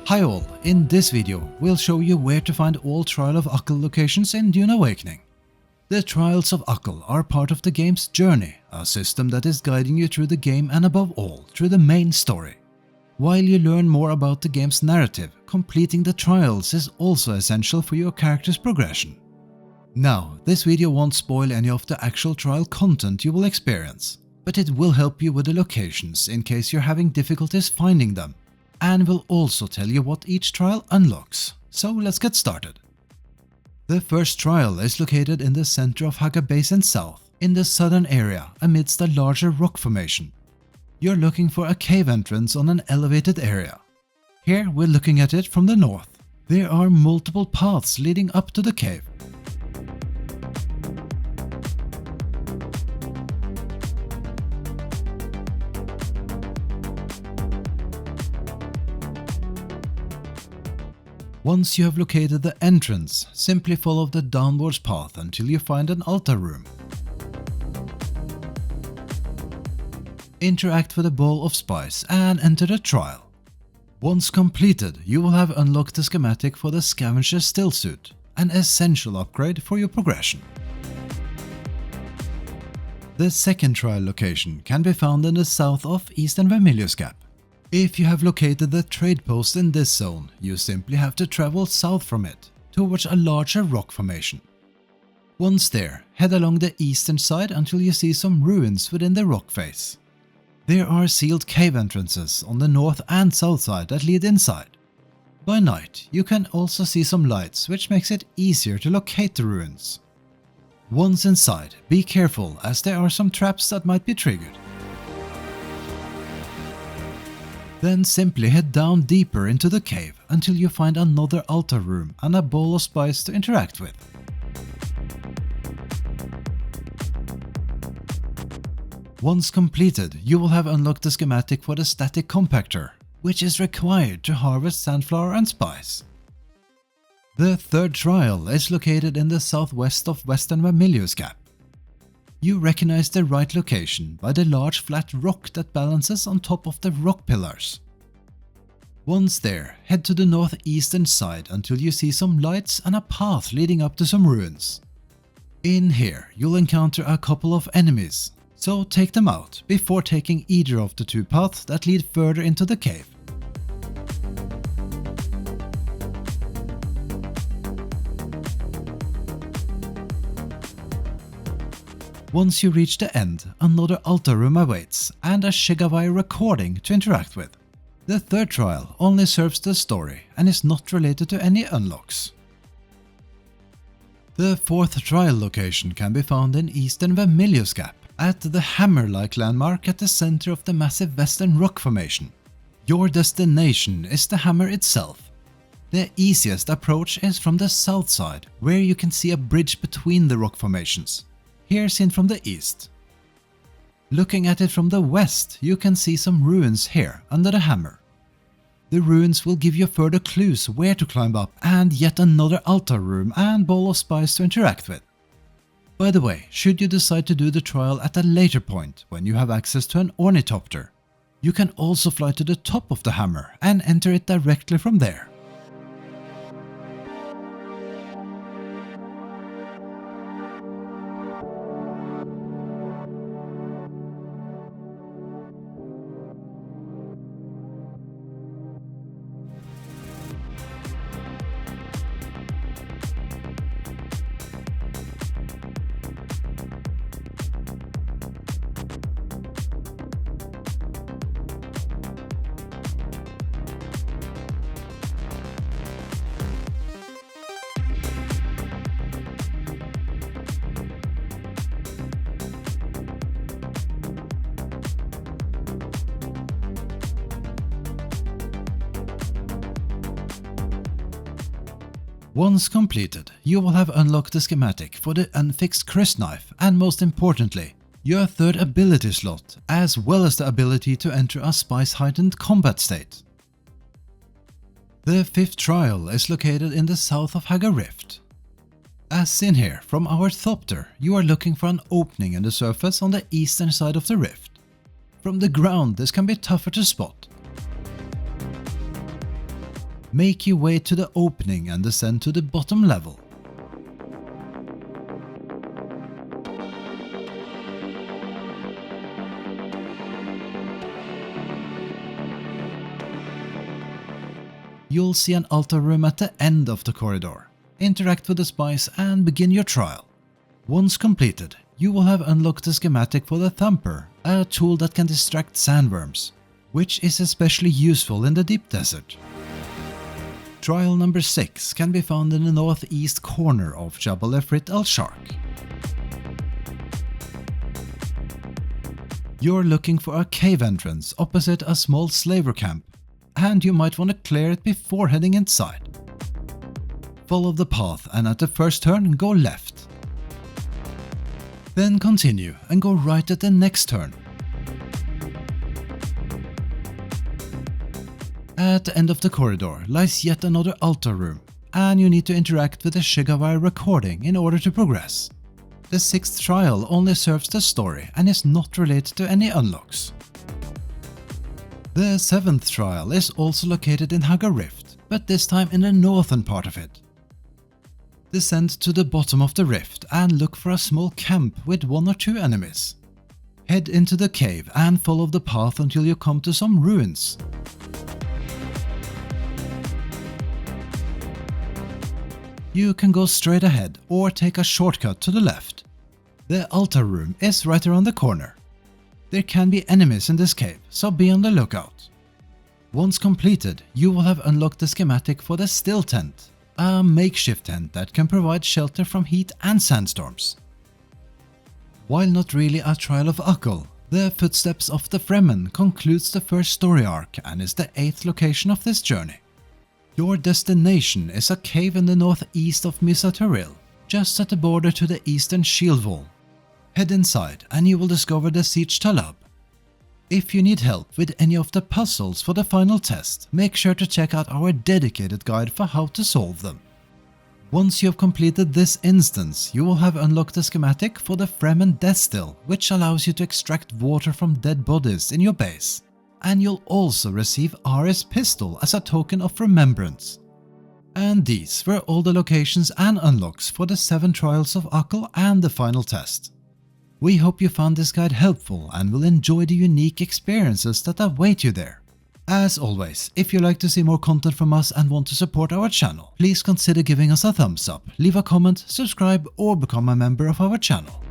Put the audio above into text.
Hi all, in this video we'll show you where to find all Trial of Aql locations in Dune Awakening. The Trials of Aql are part of the game's journey, a system that is guiding you through the game and above all, through the main story. While you learn more about the game's narrative, completing the trials is also essential for your character's progression. Now, this video won't spoil any of the actual trial content you will experience, but it will help you with the locations in case you're having difficulties finding them, and will also tell you what each trial unlocks. So let's get started. The first trial is located in the center of Haga Basin South, in the southern area amidst a larger rock formation. You're looking for a cave entrance on an elevated area. Here we're looking at it from the north. There are multiple paths leading up to the cave. Once you have located the entrance, simply follow the downwards path until you find an altar room. Interact with a ball of spice and enter the trial. Once completed, you will have unlocked the schematic for the Scavenger Stillsuit, an essential upgrade for your progression. The second trial location can be found in the south of Eastern Vermilius Gap. If you have located the trade post in this zone, you simply have to travel south from it, towards a larger rock formation. Once there, head along the eastern side until you see some ruins within the rock face. There are sealed cave entrances on the north and south side that lead inside. By night, you can also see some lights, which makes it easier to locate the ruins. Once inside, be careful as there are some traps that might be triggered. Then simply head down deeper into the cave until you find another altar room and a ball of spice to interact with. Once completed, you will have unlocked the schematic for the static compactor, which is required to harvest sandflower and spice. The third trial is located in the southwest of Western Vermilius Gap. You recognize the right location by the large flat rock that balances on top of the rock pillars. Once there, head to the northeastern side until you see some lights and a path leading up to some ruins. In here, you'll encounter a couple of enemies, so take them out before taking either of the two paths that lead further into the cave. Once you reach the end, another altar room awaits and a Shigawai recording to interact with. The third trial only serves the story and is not related to any unlocks. The fourth trial location can be found in Eastern Vermilius Gap, at the hammer-like landmark at the center of the massive western rock formation. Your destination is the hammer itself. The easiest approach is from the south side, where you can see a bridge between the rock formations. Here seen from the east. Looking at it from the west, you can see some ruins here under the hammer. The ruins will give you further clues where to climb up and yet another altar room and ball of spice to interact with. By the way, should you decide to do the trial at a later point when you have access to an ornithopter, you can also fly to the top of the hammer and enter it directly from there. Once completed, you will have unlocked the schematic for the unfixed crysknife and most importantly, your third ability slot, as well as the ability to enter a spice-heightened combat state. The fifth trial is located in the south of Haga Rift. As seen here from our thopter, you are looking for an opening in the surface on the eastern side of the rift. From the ground this can be tougher to spot. make your way to the opening and descend to the bottom level. You'll see an altar room at the end of the corridor. Interact with the spice and begin your trial. Once completed, you will have unlocked the schematic for the Thumper, a tool that can distract sandworms, which is especially useful in the deep desert. Trial number 6 can be found in the northeast corner of Jabal Efrit al-Sharq. You're looking for a cave entrance opposite a small slaver camp, and you might want to clear it before heading inside. Follow the path and at the first turn go left. Then continue and go right at the next turn. At the end of the corridor lies yet another altar room, and you need to interact with the Shigawire recording in order to progress. The 6th trial only serves the story and is not related to any unlocks. The 7th trial is also located in Hagar Rift, but this time in the northern part of it. Descend to the bottom of the rift and look for a small camp with 1 or 2 enemies. Head into the cave and follow the path until you come to some ruins. You can go straight ahead or take a shortcut to the left. The altar room is right around the corner. There can be enemies in this cave, so be on the lookout. Once completed, you will have unlocked the schematic for the Still Tent, a makeshift tent that can provide shelter from heat and sandstorms. While not really a Trial of Aql, the Footsteps of the Fremen concludes the first story arc and is the 8th location of this journey. Your destination is a cave in the northeast of Misataril, just at the border to the eastern shield wall. Head inside and you will discover the Siege Talab. If you need help with any of the puzzles for the final test, make sure to check out our dedicated guide for how to solve them. Once you have completed this instance, you will have unlocked the schematic for the Fremen Death Still, which allows you to extract water from dead bodies in your base. And you'll also receive Ares Pistol as a token of remembrance. And these were all the locations and unlocks for the 7 trials of Aql and the final test. We hope you found this guide helpful and will enjoy the unique experiences that await you there. As always, if you'd like to see more content from us and want to support our channel, please consider giving us a thumbs up, leave a comment, subscribe or become a member of our channel.